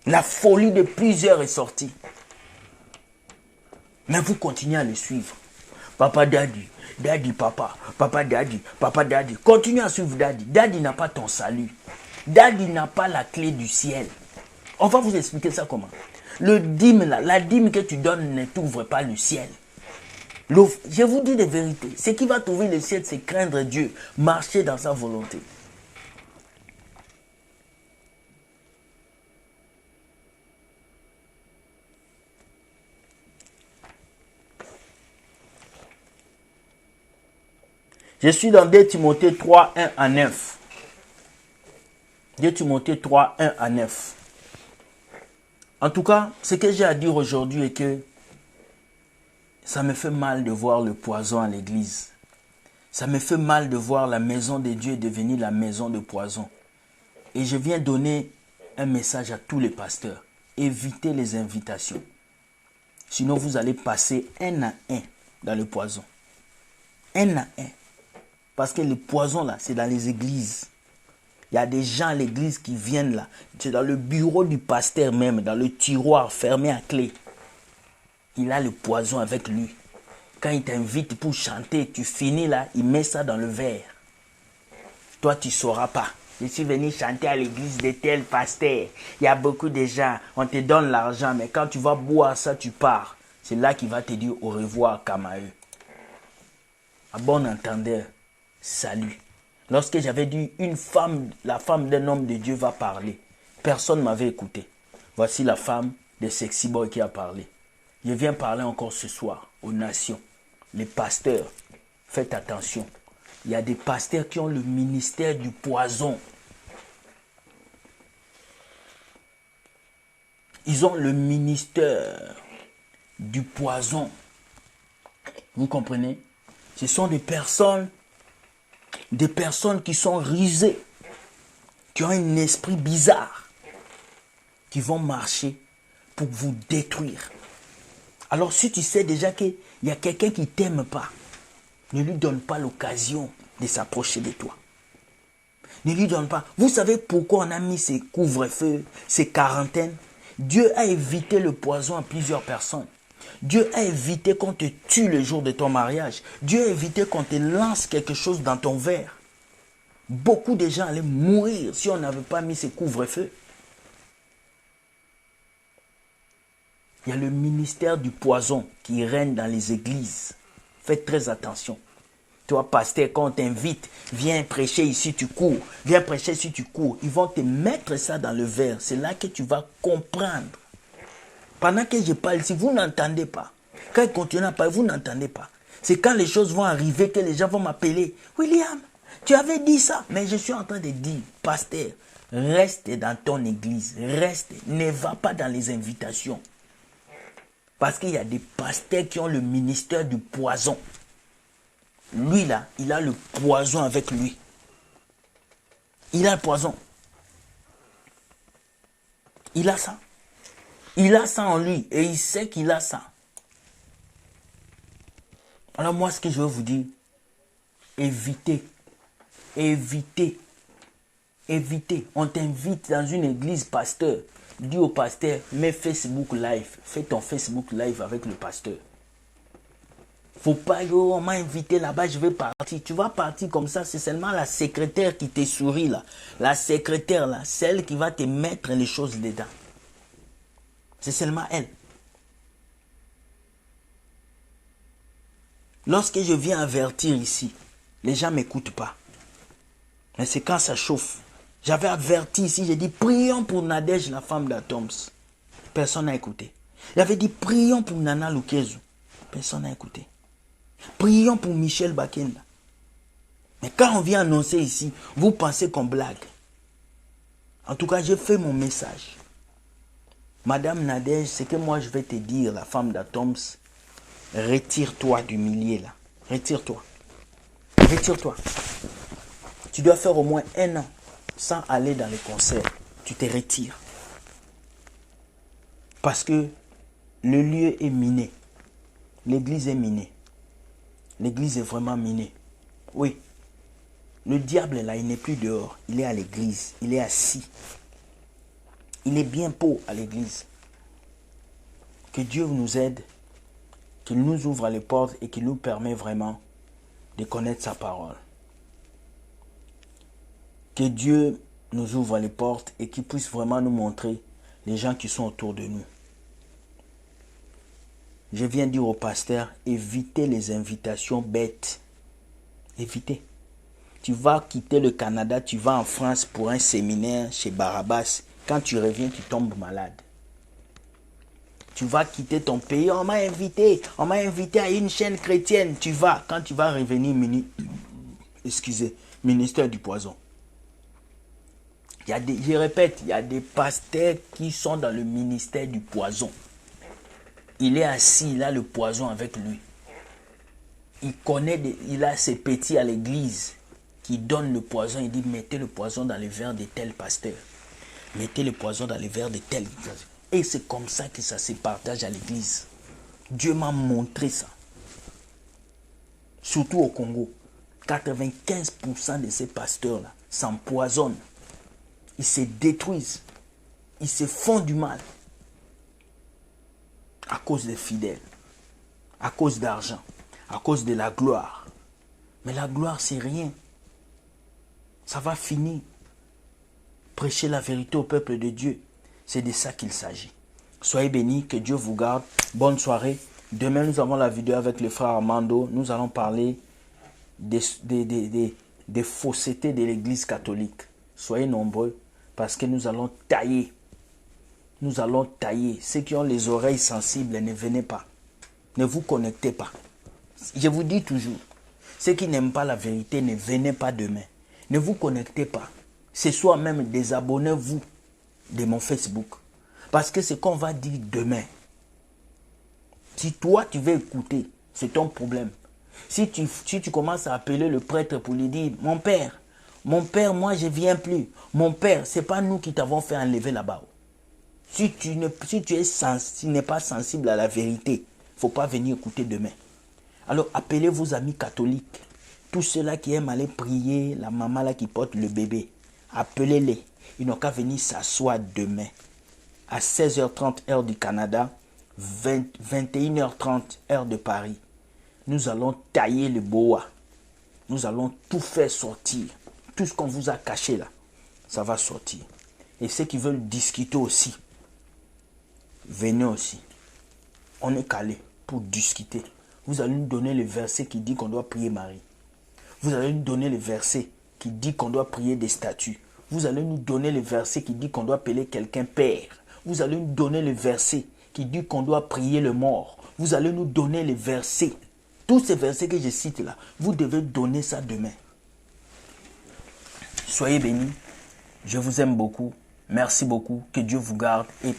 La folie de plusieurs est sortie. Mais vous continuez à le suivre. Papa Daddy, Daddy Papa, Papa Daddy, Papa Daddy. Continuez à suivre Daddy. Daddy n'a pas ton salut. Daddy n'a pas la clé du ciel. On va vous expliquer ça comment. Le dîme là, la dîme que tu donnes ne t'ouvre pas le ciel. Je vous dis des vérités. Ce qui va trouver le ciel, c'est craindre Dieu, marcher dans sa volonté. Je suis dans 2 Timothée 3, 1 à 9. 2 Timothée 3, 1 à 9. En tout cas, ce que j'ai à dire aujourd'hui est que ça me fait mal de voir le poison à l'église. Ça me fait mal de voir la maison de Dieu devenir la maison de poison. Et je viens donner un message à tous les pasteurs. Évitez les invitations. Sinon, vous allez passer un à un dans le poison. Un à un. Parce que le poison, là, c'est dans les églises. Il y a des gens à l'église qui viennent là. C'est dans le bureau du pasteur même, dans le tiroir fermé à clé. Il a le poison avec lui. Quand il t'invite pour chanter, tu finis là, il met ça dans le verre. Toi, tu ne sauras pas. Je suis venu chanter à l'église de tel pasteur. Il y a beaucoup de gens, on te donne l'argent, mais quand tu vas boire ça, tu pars. C'est là qu'il va te dire au revoir, Kamae. À bon entendeur, salut. Lorsque j'avais dit une femme, la femme d'un homme de Dieu va parler, personne ne m'avait écouté. Voici la femme de Sexy Boy qui a parlé. Je viens parler encore ce soir aux nations. Les pasteurs, faites attention. Il y a des pasteurs qui ont le ministère du poison. Ils ont le ministère du poison. Vous comprenez? Ce sont des personnes qui sont risées, qui ont un esprit bizarre, qui vont marcher pour vous détruire. Alors si tu sais déjà qu'il y a quelqu'un qui ne t'aime pas, ne lui donne pas l'occasion de s'approcher de toi. Ne lui donne pas. Vous savez pourquoi on a mis ces couvre-feux, ces quarantaines? Dieu a évité le poison à plusieurs personnes. Dieu a évité qu'on te tue le jour de ton mariage. Dieu a évité qu'on te lance quelque chose dans ton verre. Beaucoup de gens allaient mourir si on n'avait pas mis ces couvre-feux. Il y a le ministère du poison qui règne dans les églises. Faites très attention. Toi, pasteur, quand on t'invite, viens prêcher ici, tu cours. Viens prêcher ici, tu cours. Ils vont te mettre ça dans le verre. C'est là que tu vas comprendre. Pendant que je parle ici, vous n'entendez pas. Quand ils continuent à parler, vous n'entendez pas. C'est quand les choses vont arriver que les gens vont m'appeler. William, tu avais dit ça. Mais je suis en train de dire, pasteur, reste dans ton église. Reste. Ne va pas dans les invitations. Parce qu'il y a des pasteurs qui ont le ministère du poison. Lui là, il a le poison avec lui. Il a le poison. Il a ça. Il a ça en lui et il sait qu'il a ça. Alors moi, ce que je veux vous dire, évitez. Évitez. Évitez. On t'invite dans une église pasteur. Dis au pasteur, mets Facebook Live. Fais ton Facebook Live avec le pasteur. Faut pas, on m'a invité là-bas, je vais partir. Tu vas partir comme ça, c'est seulement la secrétaire qui te sourit là. La secrétaire là, celle qui va te mettre les choses dedans. C'est seulement elle. Lorsque je viens avertir ici, les gens ne m'écoutent pas. Mais c'est quand ça chauffe. J'avais averti ici, j'ai dit prions pour Nadège, la femme d'Atoms. Personne n'a écouté. J'avais dit prions pour Nana Lukezu. Personne n'a écouté. Prions pour Michel Bakenda. Mais quand on vient annoncer ici, vous pensez qu'on blague. En tout cas, j'ai fait mon message. Madame Nadège, c'est que moi je vais te dire, la femme d'Atoms, retire-toi du milieu là. Retire-toi. Retire-toi. Tu dois faire au moins 1 an sans aller dans les concerts. Tu te retires. Parce que le lieu est miné. L'église est minée. L'église est vraiment minée. Oui. Le diable là, il n'est plus dehors. Il est à l'église. Il est assis. Il est bien beau à l'église. Que Dieu nous aide. Qu'il nous ouvre les portes et qu'il nous permet vraiment de connaître sa parole. Que Dieu nous ouvre les portes et qu'il puisse vraiment nous montrer les gens qui sont autour de nous. Je viens dire au pasteur, évitez les invitations bêtes. Évitez. Tu vas quitter le Canada, tu vas en France pour un séminaire chez Barabas. Quand tu reviens, tu tombes malade. Tu vas quitter ton pays, on m'a invité à une chaîne chrétienne. Tu vas, quand tu vas revenir, ministère du poison. Je répète, il y a des pasteurs qui sont dans le ministère du poison. Il est assis, il a le poison avec lui. Il a ses petits à l'église qui donnent le poison. Il dit, mettez le poison dans les verres de tel pasteur. Mettez le poison dans les verres de tel. Et c'est comme ça que ça se partage à l'église. Dieu m'a montré ça. Surtout au Congo. 95% de ces pasteurs-là s'empoisonnent. Ils se détruisent. Ils se font du mal. À cause des fidèles. À cause d'argent. À cause de la gloire. Mais la gloire, c'est rien. Ça va finir. prêcher la vérité au peuple de Dieu. C'est de ça qu'il s'agit. Soyez bénis, que Dieu vous garde. Bonne soirée. Demain, nous avons la vidéo avec le frère Armando. Nous allons parler des faussetés de l'église catholique. Soyez nombreux parce que nous allons tailler. Nous allons tailler. Ceux qui ont les oreilles sensibles, ne venez pas. Ne vous connectez pas. Je vous dis toujours, ceux qui n'aiment pas la vérité, ne venez pas demain. Ne vous connectez pas. Ce soir même, désabonnez-vous de mon Facebook. Parce que ce qu'on va dire demain, si toi tu veux écouter, c'est ton problème. Si tu commences à appeler le prêtre pour lui dire, mon père, moi je ne viens plus. Mon père, ce n'est pas nous qui t'avons fait enlever là-bas. Si tu n'es pas sensible à la vérité, il ne faut pas venir écouter demain. Alors appelez vos amis catholiques. Tous ceux-là qui aiment aller prier, la maman là qui porte le bébé, appelez-les. Ils n'ont qu'à venir s'asseoir demain. À 16h30 heure du Canada, 21h30 heure de Paris. Nous allons tailler le boa. Nous allons tout faire sortir. Tout ce qu'on vous a caché là, ça va sortir. Et ceux qui veulent discuter aussi, venez aussi. On est calé pour discuter. Vous allez nous donner le verset qui dit qu'on doit prier Marie. Vous allez nous donner le verset qui dit qu'on doit prier des statues. Vous allez nous donner le verset qui dit qu'on doit appeler quelqu'un père. Vous allez nous donner le verset qui dit qu'on doit prier le mort. Vous allez nous donner les versets. Tous ces versets que je cite là, vous devez donner ça demain. Soyez bénis. Je vous aime beaucoup. Merci beaucoup. Que Dieu vous garde et